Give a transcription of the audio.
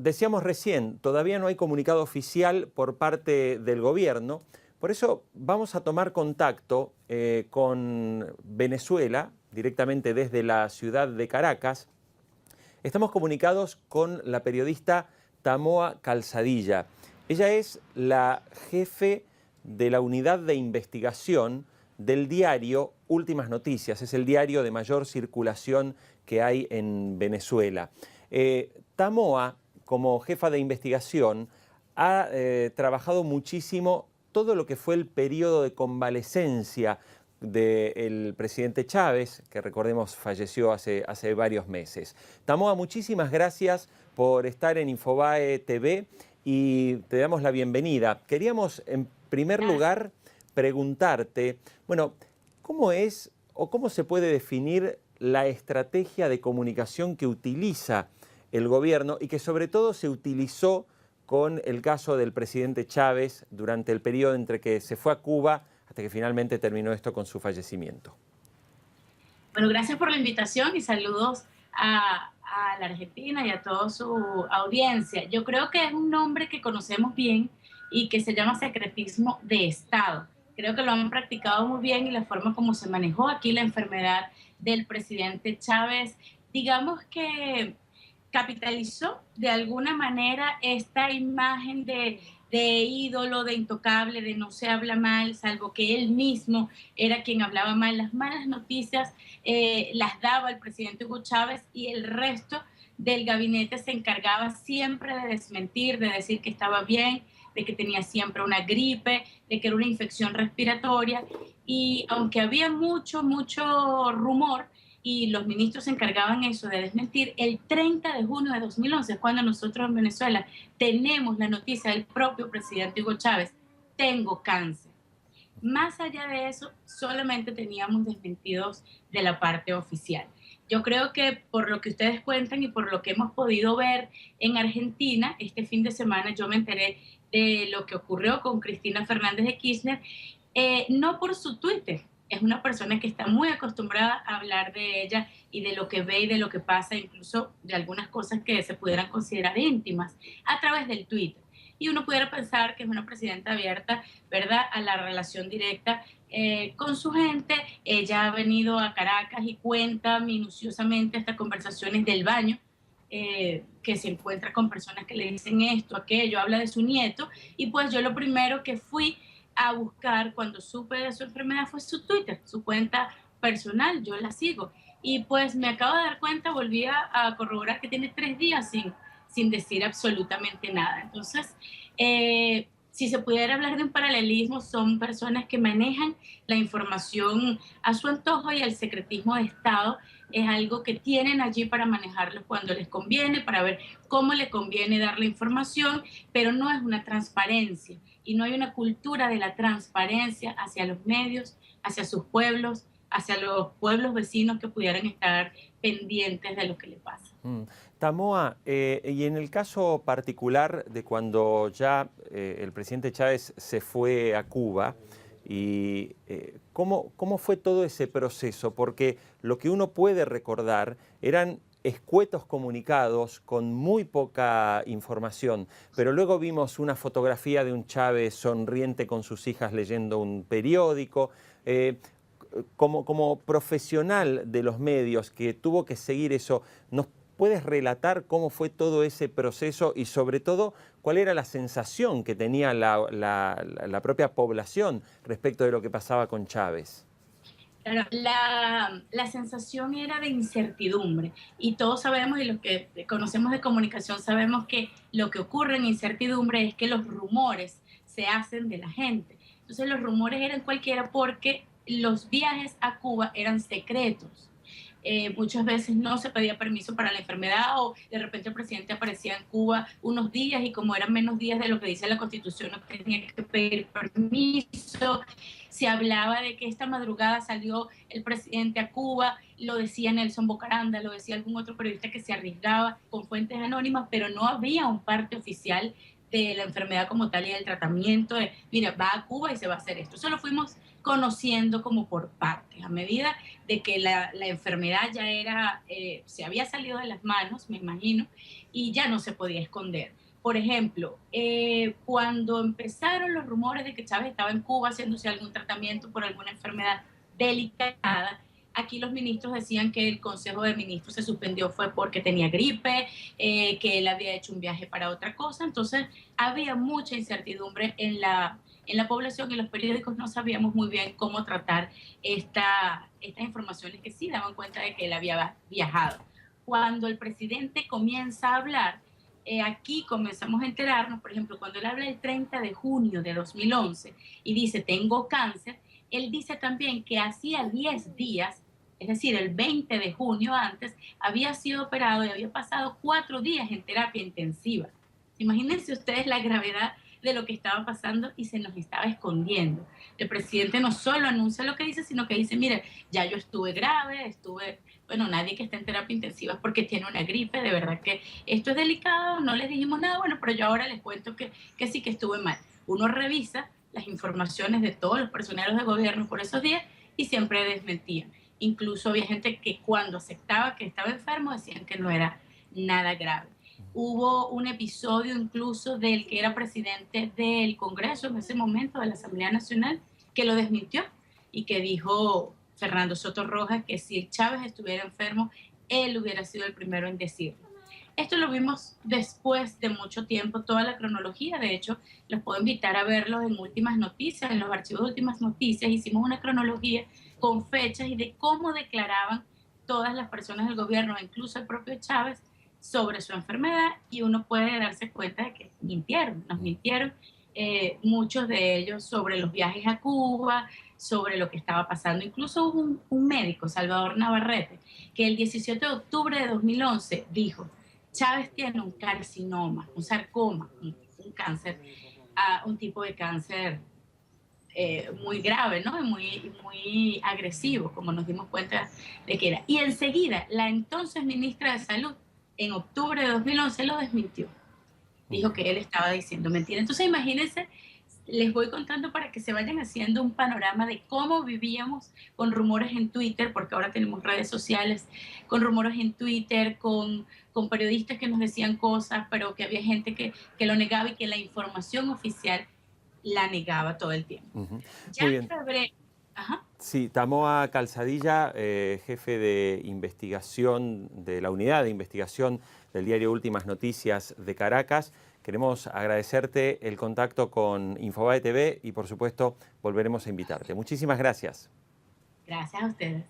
decíamos recién, todavía no hay comunicado oficial por parte del gobierno. Por eso vamos a tomar contacto con Venezuela, directamente desde la ciudad de Caracas. Estamos comunicados con la periodista Tamoa Calzadilla. Ella es la jefe de la unidad de investigación del diario Últimas Noticias. Es el diario de mayor circulación que hay en Venezuela. Tamoa, como jefa de investigación, ha trabajado muchísimo todo lo que fue el periodo de convalecencia del presidente Chávez, que recordemos falleció hace varios meses. Tamoa, muchísimas gracias por estar en Infobae TV y te damos la bienvenida. Queríamos, en primer lugar, preguntarte, bueno, ¿cómo es o cómo se puede definir la estrategia de comunicación que utiliza el gobierno y que sobre todo se utilizó con el caso del presidente Chávez durante el periodo entre que se fue a Cuba hasta que finalmente terminó esto con su fallecimiento? Bueno, gracias por la invitación y saludos a la Argentina y a toda su audiencia. Yo creo que es un nombre que conocemos bien y que se llama secretismo de Estado. Creo que lo han practicado muy bien y la forma como se manejó aquí la enfermedad del presidente Chávez, digamos que capitalizó de alguna manera esta imagen de ídolo, de intocable, de no se habla mal, salvo que él mismo era quien hablaba mal. Las malas noticias las daba el presidente Hugo Chávez y el resto del gabinete se encargaba siempre de desmentir, de decir que estaba bien, de que tenía siempre una gripe, de que era una infección respiratoria. Y aunque había mucho rumor, y los ministros se encargaban eso de desmentir, el 30 de junio de 2011, cuando nosotros en Venezuela tenemos la noticia del propio presidente Hugo Chávez, tengo cáncer. Más allá de eso, solamente teníamos desmentidos de la parte oficial. Yo creo que por lo que ustedes cuentan y por lo que hemos podido ver en Argentina, este fin de semana yo me enteré de lo que ocurrió con Cristina Fernández de Kirchner, no por su Twitter. Es una persona que está muy acostumbrada a hablar de ella y de lo que ve y de lo que pasa, incluso de algunas cosas que se pudieran considerar íntimas, a través del Twitter. Y uno pudiera pensar que es una presidenta abierta, ¿verdad?, a la relación directa con su gente. Ella ha venido a Caracas y cuenta minuciosamente estas conversaciones del baño, que se encuentra con personas que le dicen esto, aquello, habla de su nieto. Y pues yo lo primero que fui a buscar cuando supe de su enfermedad fue su Twitter, su cuenta personal, yo la sigo. Y pues me acabo de dar cuenta, volví a corroborar que tiene 3 días sin decir absolutamente nada. Entonces, si se pudiera hablar de un paralelismo, son personas que manejan la información a su antojo y el secretismo de Estado es algo que tienen allí para manejarlo cuando les conviene, para ver cómo le conviene dar la información, pero no es una transparencia y no hay una cultura de la transparencia hacia los medios, hacia sus pueblos, hacia los pueblos vecinos que pudieran estar pendientes de lo que le pasa. Tamoa, y en el caso particular de cuando ya el presidente Chávez se fue a Cuba, y ¿cómo fue todo ese proceso? Porque lo que uno puede recordar eran escuetos comunicados con muy poca información, pero luego vimos una fotografía de un Chávez sonriente con sus hijas leyendo un periódico. Como profesional de los medios que tuvo que seguir eso, ¿nos puedes relatar cómo fue todo ese proceso y sobre todo cuál era la sensación que tenía la propia población respecto de lo que pasaba con Chávez? Claro, la sensación era de incertidumbre y todos sabemos y los que conocemos de comunicación sabemos que lo que ocurre en incertidumbre es que los rumores se hacen de la gente. Entonces los rumores eran cualquiera porque los viajes a Cuba eran secretos. Muchas veces no se pedía permiso para la enfermedad o de repente el presidente aparecía en Cuba unos días y como eran menos días de lo que dice la Constitución no tenía que pedir permiso. Se hablaba de que esta madrugada salió el presidente a Cuba, lo decía Nelson Bocaranda, lo decía algún otro periodista que se arriesgaba con fuentes anónimas, pero no había un parte oficial de la enfermedad como tal y del tratamiento de, mira, va a Cuba y se va a hacer esto. Eso lo fuimos conociendo como por partes. A medida de que la enfermedad ya se había salido de las manos, me imagino, y ya no se podía esconder. Por ejemplo, cuando empezaron los rumores de que Chávez estaba en Cuba haciéndose algún tratamiento por alguna enfermedad delicada, aquí los ministros decían que el Consejo de Ministros se suspendió fue porque tenía gripe, que él había hecho un viaje para otra cosa. Entonces había mucha incertidumbre en la población, y los periódicos no sabíamos muy bien cómo tratar estas informaciones que sí daban cuenta de que él había viajado. Cuando el presidente comienza a hablar, aquí comenzamos a enterarnos, por ejemplo, cuando él habla el 30 de junio de 2011 y dice, tengo cáncer, él dice también que hacía 10 días, es decir, el 20 de junio antes, había sido operado y había pasado 4 días en terapia intensiva. Imagínense ustedes la gravedad de lo que estaba pasando y se nos estaba escondiendo. El presidente no solo anuncia lo que dice, sino que dice, mire, ya yo estuve grave, bueno, nadie que esté en terapia intensiva es porque tiene una gripe, de verdad que esto es delicado, no les dijimos nada, bueno, pero yo ahora les cuento que sí que estuve mal. Uno revisa las informaciones de todos los personeros de gobierno por esos días y siempre desmentían. Incluso había gente que cuando aceptaba que estaba enfermo decían que no era nada grave. Hubo un episodio incluso del que era presidente del Congreso en ese momento, de la Asamblea Nacional, que lo desmintió y que dijo Fernando Soto Rojas que si Chávez estuviera enfermo, él hubiera sido el primero en decirlo. Esto lo vimos después de mucho tiempo, toda la cronología. De hecho, los puedo invitar a verlo en Últimas Noticias, en los archivos de Últimas Noticias. Hicimos una cronología con fechas y de cómo declaraban todas las personas del gobierno, incluso el propio Chávez, sobre su enfermedad, y uno puede darse cuenta de que nos mintieron, muchos de ellos sobre los viajes a Cuba, sobre lo que estaba pasando. Incluso hubo un médico, Salvador Navarrete, que el 17 de octubre de 2011 dijo, Chávez tiene un carcinoma, un sarcoma, un cáncer, un tipo de cáncer muy grave, ¿no? Muy agresivo, como nos dimos cuenta de que era. Y enseguida, la entonces ministra de Salud, en octubre de 2011, lo desmintió. Dijo que él estaba diciendo mentira. Entonces, imagínense, les voy contando para que se vayan haciendo un panorama de cómo vivíamos con rumores en Twitter, porque ahora tenemos redes sociales, con rumores en Twitter, con periodistas que nos decían cosas, pero que había gente que lo negaba y que la información oficial la negaba todo el tiempo. Ya Muy en bien. febrero. Ajá. Sí, Tamoa Calzadilla, jefe de investigación de la unidad de investigación del diario Últimas Noticias de Caracas. Queremos agradecerte el contacto con Infobae TV y, por supuesto, volveremos a invitarte. Muchísimas gracias. Gracias a ustedes.